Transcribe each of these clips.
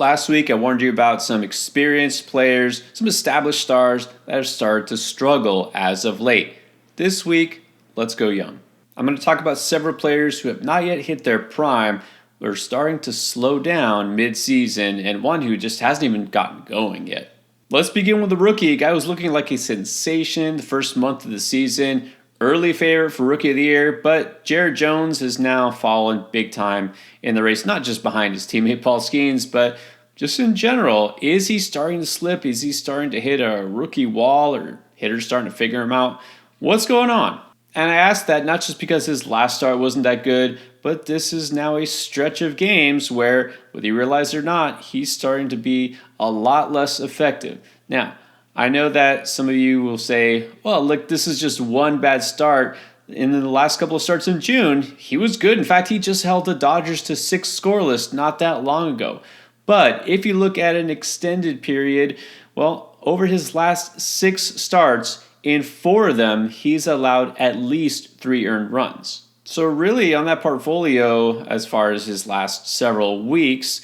Last week, I warned you about some experienced players, some established stars that have started to struggle as of late. This week, let's go young. I'm going to talk about several players who have not yet hit their prime, but are starting to slow down mid-season, and one who just hasn't even gotten going yet. Let's begin with the rookie, a guy who's looking like a sensation the first month of the season. Early favorite for Rookie of the Year, but Jared Jones has now fallen big time in the race, not just behind his teammate Paul Skeens, but just in general. Is he starting to slip? Is he starting to hit a rookie wall, or hitters starting to figure him out? What's going on? And I ask that not just because his last start wasn't that good, but this is now a stretch of games where, whether you realize it or not, he's starting to be a lot less effective. Now, I know that some of you will say, well, look, this is just one bad start. In the last couple of starts in June, he was good. In fact, he just held the Dodgers to 6 scoreless not that long ago. But if you look at an extended period, well, over his last 6 starts, in 4 of them, he's allowed at least 3 earned runs. So really, on that portfolio, as far as his last several weeks,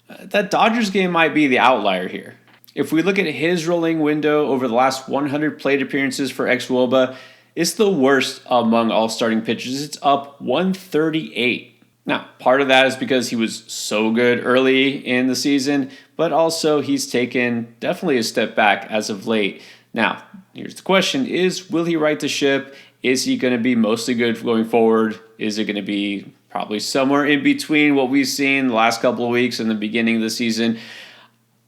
that Dodgers game might be the outlier here. If we look at his rolling window over the last 100 plate appearances for xwOBA, it's the worst among all starting pitchers. It's up 138. Now, part of that is because he was so good early in the season, but also he's taken definitely a step back as of late. Now, here's the question will he right the ship? Is he going to be mostly good going forward? Is it going to be probably somewhere in between what we've seen the last couple of weeks and the beginning of the season?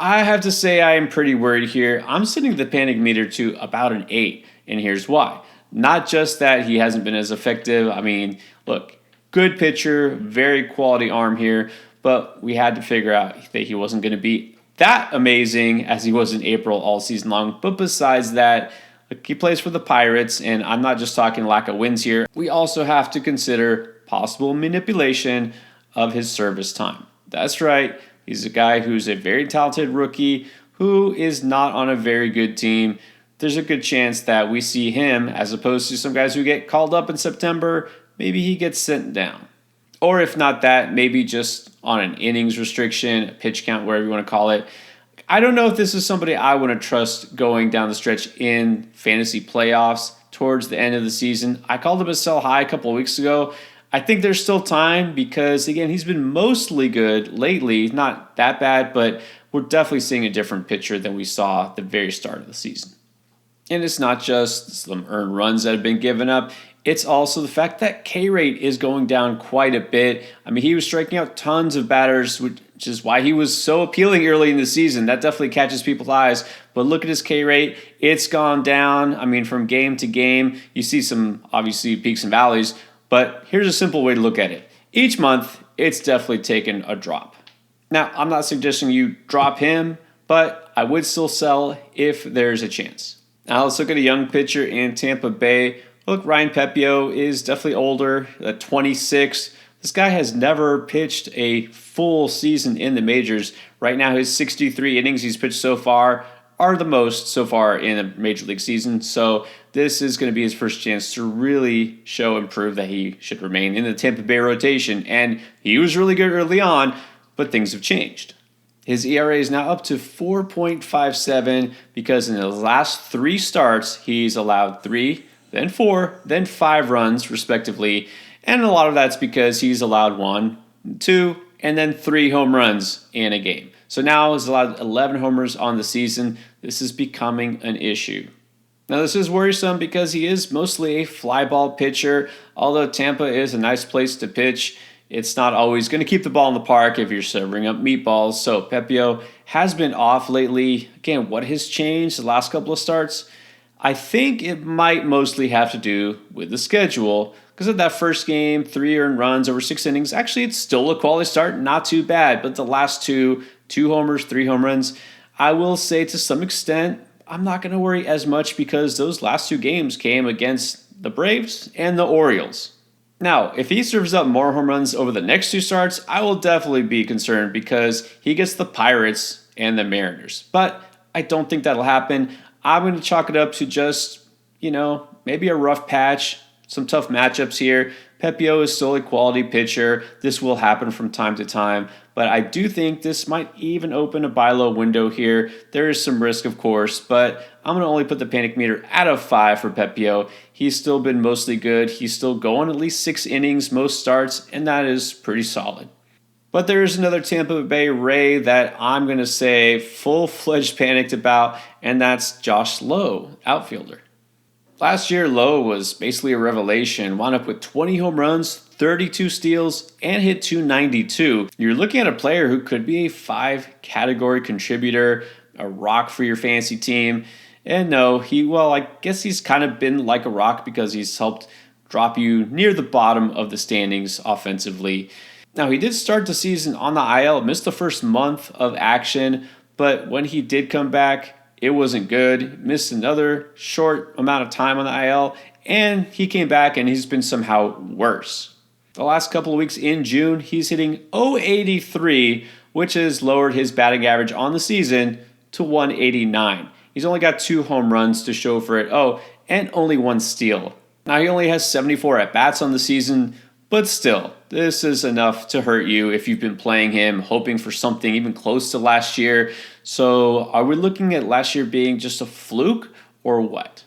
I have to say I am pretty worried here. I'm setting the panic meter to about an 8, and here's why. Not just that he hasn't been as effective. I mean, look, good pitcher, very quality arm here, but we had to figure out that he wasn't going to be that amazing as he was in April all season long. But besides that, look, he plays for the Pirates, and I'm not just talking lack of wins here. We also have to consider possible manipulation of his service time. That's right. He's a guy who's a very talented rookie who is not on a very good team. There's a good chance that we see him, as opposed to some guys who get called up in September, maybe he gets sent down. Or if not that, maybe just on an innings restriction, a pitch count, whatever you want to call it. I don't know if this is somebody I want to trust going down the stretch in fantasy playoffs towards the end of the season. I called him a sell high a couple of weeks ago. I think there's still time because, again, he's been mostly good lately. Not that bad, but we're definitely seeing a different picture than we saw at the very start of the season. And it's not just some earned runs that have been given up. It's also the fact that K rate is going down quite a bit. I mean, he was striking out tons of batters, which is why he was so appealing early in the season. That definitely catches people's eyes. But look at his K rate. It's gone down. I mean, from game to game, you see some, obviously, peaks and valleys. But here's a simple way to look at it. Each month, it's definitely taken a drop. Now, I'm not suggesting you drop him, but I would still sell if there's a chance. Now, let's look at a young pitcher in Tampa Bay. Look, Ryan Pepiot is definitely older, at 26. This guy has never pitched a full season in the majors. Right now, his 63 innings he's pitched so far are the most so far in a major league season. So this is going to be his first chance to really show and prove that he should remain in the Tampa Bay rotation. And he was really good early on, but things have changed. His ERA is now up to 4.57 because in his last 3 starts, he's allowed 3, then 4, then 5 runs, respectively. And a lot of that's because he's allowed 1, 2, and then 3 home runs in a game. So now he's allowed 11 homers on the season. This is becoming an issue. Now, this is worrisome because he is mostly a fly ball pitcher. Although Tampa is a nice place to pitch, it's not always going to keep the ball in the park if you're serving up meatballs. So Pepiot has been off lately. Again, what has changed the last couple of starts? I think it might mostly have to do with the schedule. Because of that first game, 3 earned runs over 6 innings. Actually, it's still a quality start, not too bad. But the last 2 homers, 3 home runs, I will say to some extent, I'm not going to worry as much because those last 2 games came against the Braves and the Orioles. Now, if he serves up more home runs over the next 2 starts, I will definitely be concerned because he gets the Pirates and the Mariners. But I don't think that'll happen. I'm going to chalk it up to just, maybe a rough patch, some tough matchups here. Pepiot is still a quality pitcher. This will happen from time to time, but I do think this might even open a buy low window here. There is some risk, of course, but I'm going to only put the panic meter at a 5 for Pepiot. He's still been mostly good. He's still going at least 6 innings, most starts, and that is pretty solid. But there's another Tampa Bay Ray that I'm going to say full-fledged panicked about, and that's Josh Lowe, outfielder. Last year, Lowe was basically a revelation, wound up with 20 home runs, 32 steals, and hit .292. You're looking at a player who could be a 5-category contributor, a rock for your fantasy team. And no, I guess he's kind of been like a rock because he's helped drop you near the bottom of the standings offensively. Now, he did start the season on the IL, missed the first month of action, but when he did come back, it wasn't good. Missed another short amount of time on the IL, and he came back and he's been somehow worse. The last couple of weeks in June, he's hitting .083, which has lowered his batting average on the season to 189. He's only got 2 home runs to show for it. And only 1 steal. Now, he only has 74 at-bats on the season, but still, this is enough to hurt you if you've been playing him, hoping for something even close to last year. So are we looking at last year being just a fluke or what?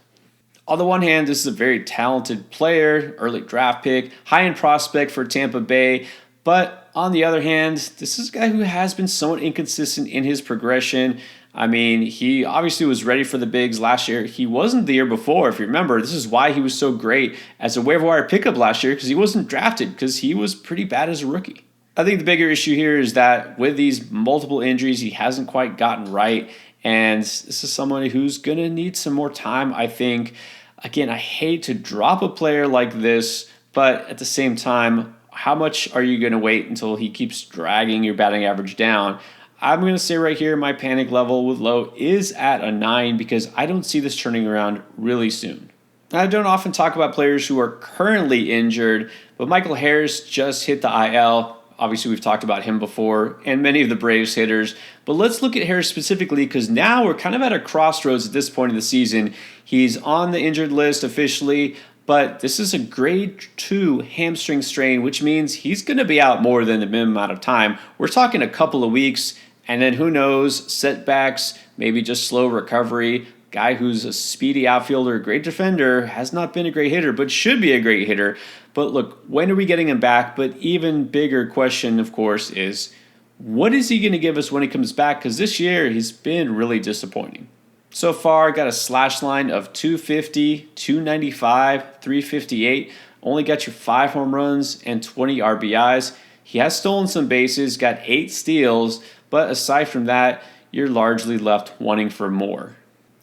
On the one hand, this is a very talented player, early draft pick, high-end prospect for Tampa Bay. But on the other hand, this is a guy who has been somewhat inconsistent in his progression. I mean, he obviously was ready for the bigs last year. He wasn't the year before, if you remember. This is why he was so great as a waiver wire pickup last year, because he wasn't drafted, because he was pretty bad as a rookie. I think the bigger issue here is that with these multiple injuries, he hasn't quite gotten right, and this is someone who's going to need some more time, I think. Again, I hate to drop a player like this, but at the same time, how much are you going to wait until he keeps dragging your batting average down? I'm going to say right here my panic level with Lowe is at a 9 because I don't see this turning around really soon. I don't often talk about players who are currently injured, but Michael Harris just hit the IL. Obviously, we've talked about him before and many of the Braves hitters. But let's look at Harris specifically because now we're kind of at a crossroads at this point in the season. He's on the injured list officially, but this is a grade 2 hamstring strain, which means he's going to be out more than the minimum amount of time. We're talking a couple of weeks, and then who knows, setbacks, maybe just slow recovery. Guy who's a speedy outfielder, great defender, has not been a great hitter, but should be a great hitter. But look, when are we getting him back? But even bigger question, of course, is what is he going to give us when he comes back? Because this year he's been really disappointing. So far, got a slash line of 250, 295, 358. Only got you 5 home runs and 20 RBIs. He has stolen some bases, got 8 steals, but aside from that, you're largely left wanting for more.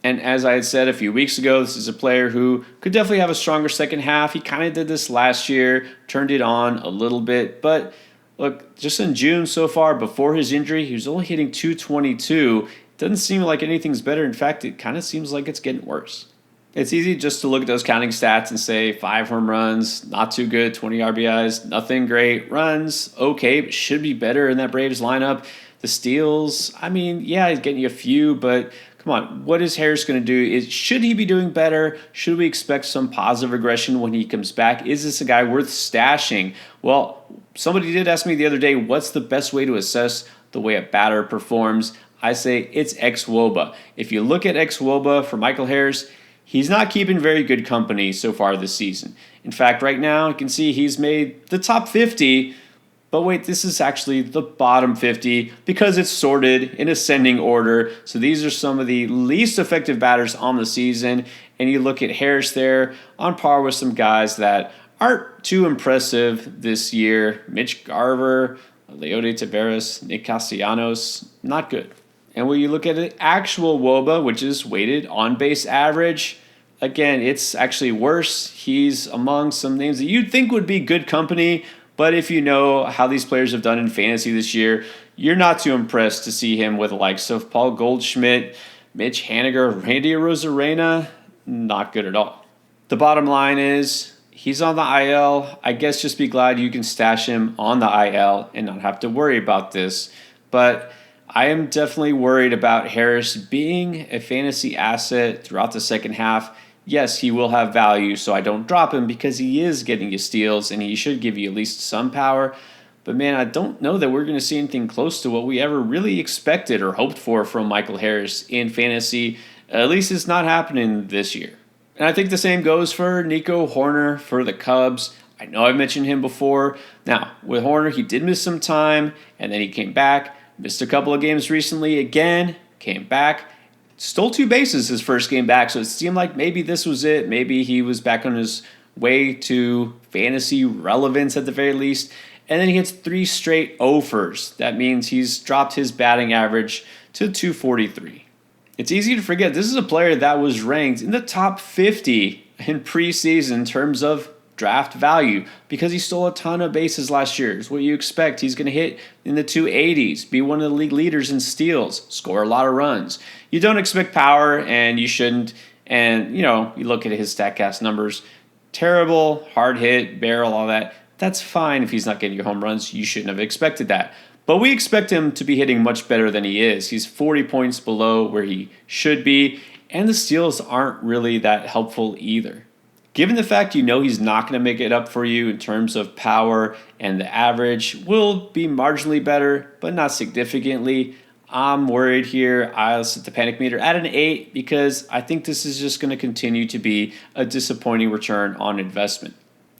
And as I had said a few weeks ago, this is a player who could definitely have a stronger second half. He kind of did this last year, turned it on a little bit. But look, just in June so far, before his injury, he was only hitting 222. Doesn't seem like anything's better. In fact, it kind of seems like it's getting worse. It's easy just to look at those counting stats and say 5 home runs, not too good, 20 RBIs, nothing great. Runs, okay, but should be better in that Braves lineup. The steals, I mean, yeah, he's getting you a few, but come on, what is Harris going to do? Should he be doing better? Should we expect some positive regression when he comes back? Is this a guy worth stashing? Well, somebody did ask me the other day, what's the best way to assess the way a batter performs? I say it's xWOBA. If you look at xWOBA for Michael Harris, he's not keeping very good company so far this season. In fact, right now, you can see he's made the top 50, but wait, this is actually the bottom 50 because it's sorted in ascending order. So these are some of the least effective batters on the season. And you look at Harris there on par with some guys that aren't too impressive this year. Mitch Garver, Leody Taveras, Nick Castellanos, not good. And when you look at the actual WOBA, which is weighted on base average, again, it's actually worse. He's among some names that you'd think would be good company, but if you know how these players have done in fantasy this year, you're not too impressed to see him with the likes of Paul Goldschmidt, Mitch Haniger, Randy Arozarena. Not good at all. The bottom line is he's on the IL. I guess just be glad you can stash him on the IL and not have to worry about this. But I am definitely worried about Harris being a fantasy asset throughout the second half. yes, he will have value, so I don't drop him because he is getting you steals and he should give you at least some power. But man, I don't know that we're going to see anything close to what we ever really expected or hoped for from Michael Harris in fantasy. At least it's not happening this year. And I think the same goes for Nico Hoerner for the Cubs. I know I've mentioned him before. Now, with Hoerner, he did miss some time, and then he came back. Missed a couple of games recently again, came back. Stole 2 bases his first game back, so it seemed like maybe this was it. Maybe he was back on his way to fantasy relevance at the very least. And then he hits 3 straight offers. That means he's dropped his batting average to 243. It's easy to forget this is a player that was ranked in the top 50 in preseason in terms of draft value because he stole a ton of bases last year. It's what you expect. He's going to hit in the 280s, be one of the league leaders in steals, score a lot of runs. You don't expect power, and you shouldn't. And, you look at his StatCast numbers, terrible, hard hit, barrel, all that. That's fine if he's not getting you home runs. You shouldn't have expected that. But we expect him to be hitting much better than he is. He's 40 points below where he should be, and the steals aren't really that helpful either. Given the fact he's not going to make it up for you in terms of power and the average will be marginally better, but not significantly, I'm worried here. I'll set the panic meter at an 8 because I think this is just going to continue to be a disappointing return on investment.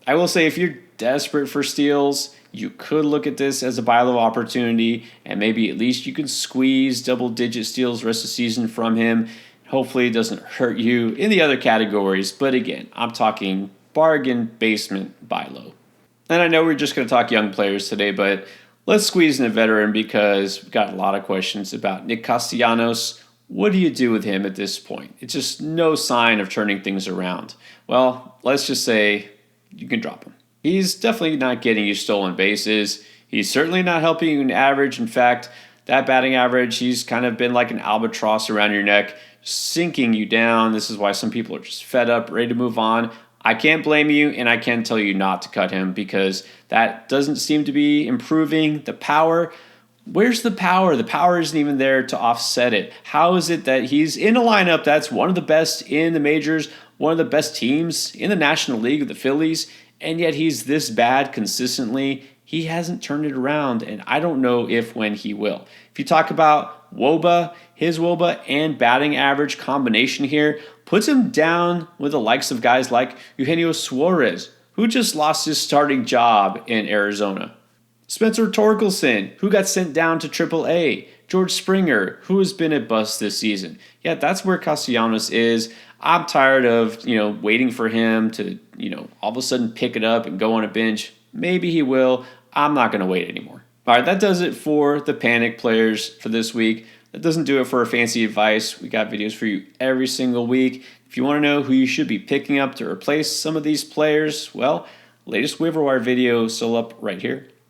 I will say if you're desperate for steals, you could look at this as a buy low opportunity, and maybe at least you can squeeze double-digit steals the rest of the season from him. Hopefully it doesn't hurt you in the other categories, but again, I'm talking bargain basement buy low. And I know we're just going to talk young players today, but let's squeeze in a veteran because we've got a lot of questions about Nick Castellanos. What do you do with him at this point? It's just no sign of turning things around. Well, let's just say you can drop him. He's definitely not getting you stolen bases. He's certainly not helping you in average. In fact, that batting average, he's kind of been like an albatross around your neck, sinking you down. This is why some people are just fed up, ready to move on. I can't blame you, and I can tell you not to cut him because that doesn't seem to be improving the power. Where's the power? The power isn't even there to offset it. How is it that he's in a lineup that's one of the best in the majors, one of the best teams in the National League, the Phillies, and yet he's this bad consistently? He hasn't turned it around, and I don't know if when he will. If you talk about WOBA, his WOBA and batting average combination here puts him down with the likes of guys like Eugenio Suarez, who just lost his starting job in Arizona. Spencer Torkelson, who got sent down to AAA. George Springer, who has been a bust this season. Yeah, that's where Castellanos is. I'm tired of, waiting for him to, all of a sudden pick it up and go on a bench. Maybe he will. I'm not going to wait anymore. All right, that does it for the panic players for this week. That doesn't do it for our fancy advice. We got videos for you every single week. If you want to know who you should be picking up to replace some of these players, well, latest waiver wire video is still up right here.